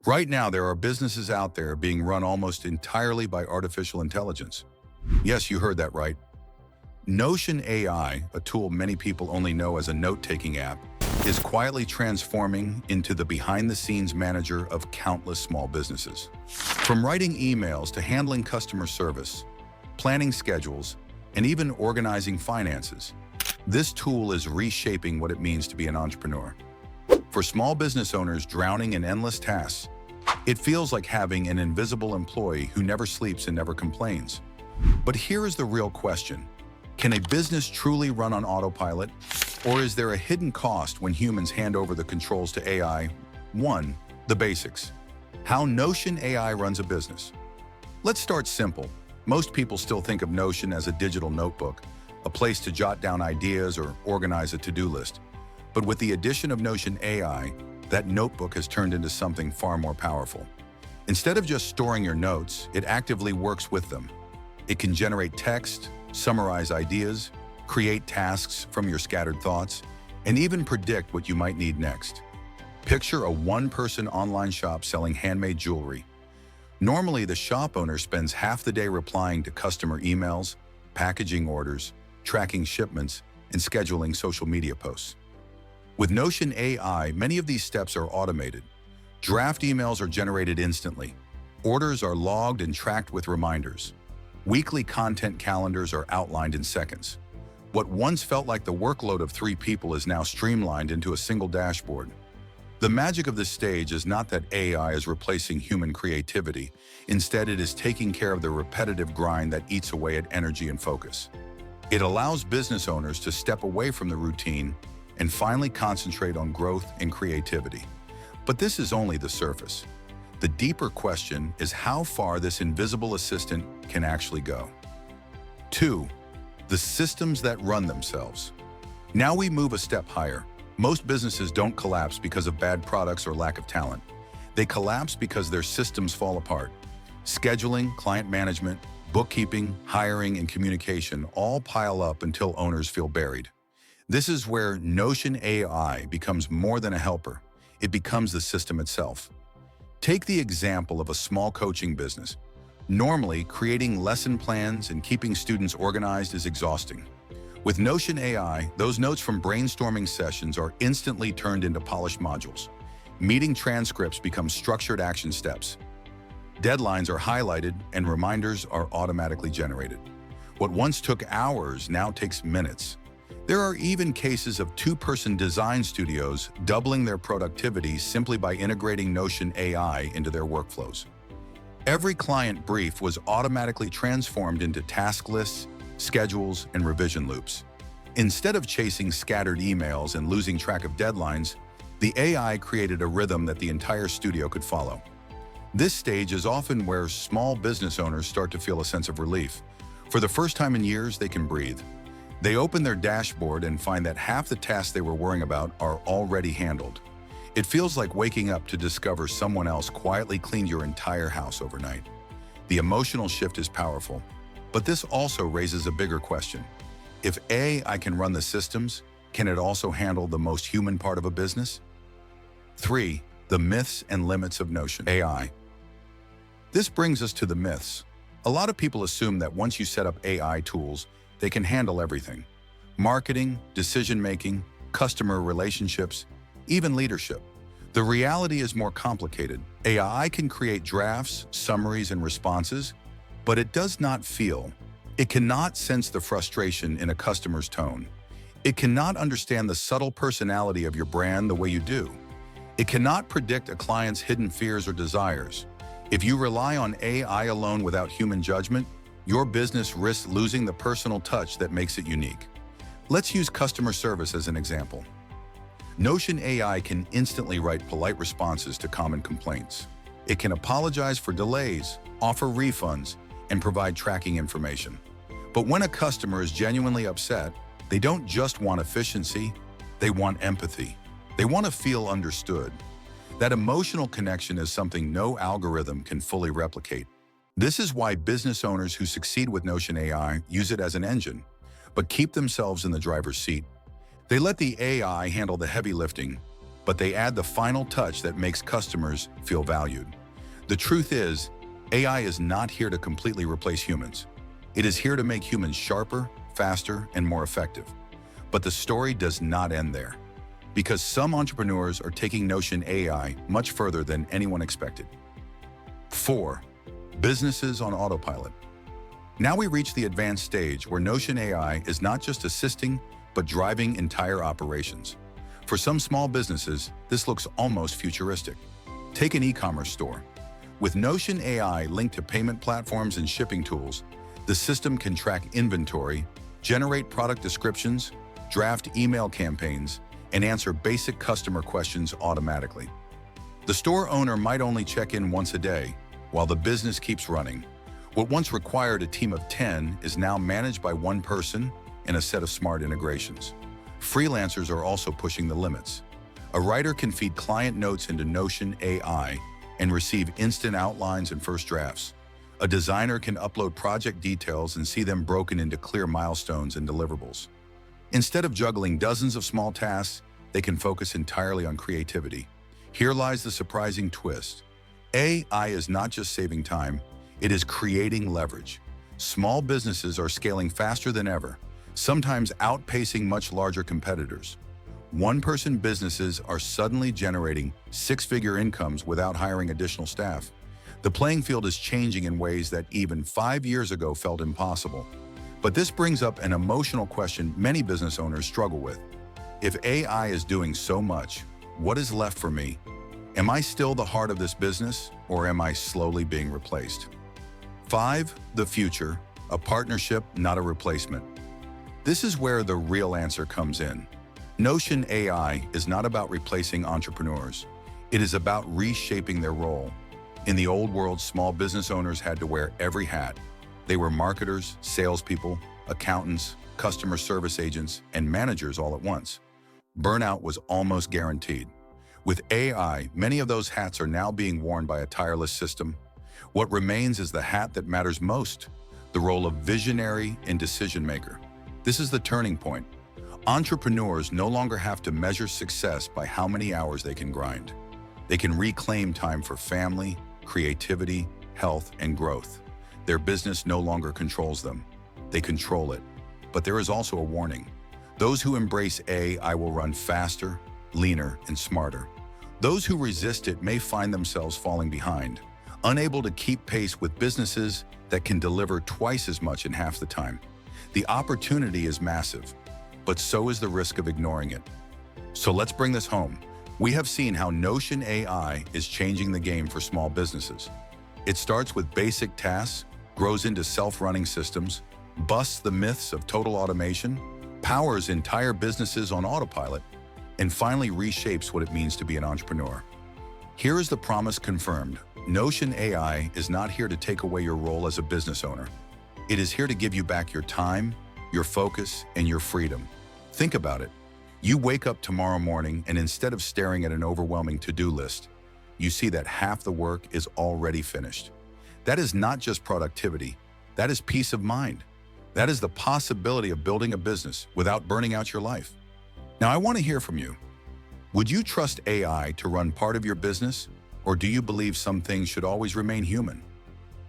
Right now, there are businesses out there being run almost entirely by artificial intelligence. Yes, you heard that right. Notion AI, a tool many people only know as a note-taking app, is quietly transforming into the behind-the-scenes manager of countless small businesses. From writing emails to handling customer service, planning schedules, and even organizing finances, this tool is reshaping what it means to be an entrepreneur. For small business owners drowning in endless tasks, it feels like having an invisible employee who never sleeps and never complains. But here is the real question. Can a business truly run on autopilot? Or is there a hidden cost when humans hand over the controls to AI? 1. The basics. How Notion AI runs a business. Let's start simple. Most people still think of Notion as a digital notebook, a place to jot down ideas or organize a to-do list. But with the addition of Notion AI, that notebook has turned into something far more powerful. Instead of just storing your notes, it actively works with them. It can generate text, summarize ideas, create tasks from your scattered thoughts, and even predict what you might need next. Picture a one-person online shop selling handmade jewelry. Normally, the shop owner spends half the day replying to customer emails, packaging orders, tracking shipments, and scheduling social media posts. With Notion AI, many of these steps are automated. Draft emails are generated instantly. Orders are logged and tracked with reminders. Weekly content calendars are outlined in seconds. What once felt like the workload of 3 people is now streamlined into a single dashboard. The magic of this stage is not that AI is replacing human creativity. Instead, it is taking care of the repetitive grind that eats away at energy and focus. It allows business owners to step away from the routine and finally concentrate on growth and creativity. But this is only the surface. The deeper question is how far this invisible assistant can actually go. 2. The systems that run themselves. Now we move a step higher. Most businesses don't collapse because of bad products or lack of talent. They collapse because their systems fall apart. Scheduling, client management, bookkeeping, hiring, and communication all pile up until owners feel buried. This is where Notion AI becomes more than a helper. It becomes the system itself. Take the example of a small coaching business. Normally, creating lesson plans and keeping students organized is exhausting. With Notion AI, those notes from brainstorming sessions are instantly turned into polished modules. Meeting transcripts become structured action steps. Deadlines are highlighted and reminders are automatically generated. What once took hours now takes minutes. There are even cases of 2-person design studios doubling their productivity simply by integrating Notion AI into their workflows. Every client brief was automatically transformed into task lists, schedules, and revision loops. Instead of chasing scattered emails and losing track of deadlines, the AI created a rhythm that the entire studio could follow. This stage is often where small business owners start to feel a sense of relief. For the first time in years, they can breathe. They open their dashboard and find that half the tasks they were worrying about are already handled. It feels like waking up to discover someone else quietly cleaned your entire house overnight. The emotional shift is powerful, but this also raises a bigger question. If AI can run the systems, can it also handle the most human part of a business? 3. The myths and limits of Notion AI. This brings us to the myths. A lot of people assume that once you set up AI tools, they can handle everything. Marketing, decision-making, customer relationships, even leadership. The reality is more complicated. AI can create drafts, summaries, and responses, but it does not feel. It cannot sense the frustration in a customer's tone. It cannot understand the subtle personality of your brand the way you do. It cannot predict a client's hidden fears or desires. If you rely on AI alone without human judgment, your business risks losing the personal touch that makes it unique. Let's use customer service as an example. Notion AI can instantly write polite responses to common complaints. It can apologize for delays, offer refunds, and provide tracking information. But when a customer is genuinely upset, they don't just want efficiency, they want empathy. They want to feel understood. That emotional connection is something no algorithm can fully replicate. This is why business owners who succeed with Notion AI use it as an engine, but keep themselves in the driver's seat. They let the AI handle the heavy lifting, but they add the final touch that makes customers feel valued. The truth is, AI is not here to completely replace humans. It is here to make humans sharper, faster, and more effective. But the story does not end there, because some entrepreneurs are taking Notion AI much further than anyone expected. 4. Businesses on autopilot. Now we reach the advanced stage where Notion AI is not just assisting, but driving entire operations. For some small businesses, this looks almost futuristic. Take an e-commerce store. With Notion AI linked to payment platforms and shipping tools, the system can track inventory, generate product descriptions, draft email campaigns, and answer basic customer questions automatically. The store owner might only check in once a day, while the business keeps running. What once required a team of 10 is now managed by one person and a set of smart integrations. Freelancers are also pushing the limits. A writer can feed client notes into Notion AI and receive instant outlines and first drafts. A designer can upload project details and see them broken into clear milestones and deliverables. Instead of juggling dozens of small tasks, they can focus entirely on creativity. Here lies the surprising twist. AI is not just saving time, it is creating leverage. Small businesses are scaling faster than ever, sometimes outpacing much larger competitors. One-person businesses are suddenly generating six-figure incomes without hiring additional staff. The playing field is changing in ways that even 5 years ago felt impossible. But this brings up an emotional question many business owners struggle with. If AI is doing so much, what is left for me? Am I still the heart of this business, or am I slowly being replaced? 5. The future, a partnership, not a replacement. This is where the real answer comes in. Notion AI is not about replacing entrepreneurs. It is about reshaping their role. In the old world, small business owners had to wear every hat. They were marketers, salespeople, accountants, customer service agents, and managers all at once. Burnout was almost guaranteed. With AI, many of those hats are now being worn by a tireless system. What remains is the hat that matters most, the role of visionary and decision maker. This is the turning point. Entrepreneurs no longer have to measure success by how many hours they can grind. They can reclaim time for family, creativity, health, and growth. Their business no longer controls them. They control it. But there is also a warning. Those who embrace AI will run faster, leaner, and smarter. Those who resist it may find themselves falling behind, unable to keep pace with businesses that can deliver twice as much in half the time. The opportunity is massive, but so is the risk of ignoring it. So let's bring this home. We have seen how Notion AI is changing the game for small businesses. It starts with basic tasks, grows into self-running systems, busts the myths of total automation, powers entire businesses on autopilot, and finally reshapes what it means to be an entrepreneur. Here is the promise confirmed. Notion AI is not here to take away your role as a business owner. It is here to give you back your time, your focus, and your freedom. Think about it. You wake up tomorrow morning and instead of staring at an overwhelming to-do list, you see that half the work is already finished. That is not just productivity, that is peace of mind. That is the possibility of building a business without burning out your life. Now, I want to hear from you. Would you trust AI to run part of your business, or do you believe some things should always remain human?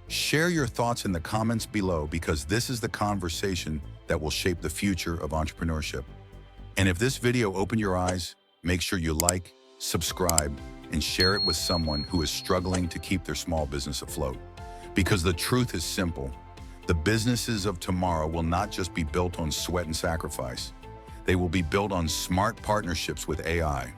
Share your thoughts in the comments below, because this is the conversation that will shape the future of entrepreneurship. And if this video opened your eyes, make sure you like, subscribe, and share it with someone who is struggling to keep their small business afloat. Because the truth is simple. The businesses of tomorrow will not just be built on sweat and sacrifice. They will be built on smart partnerships with AI.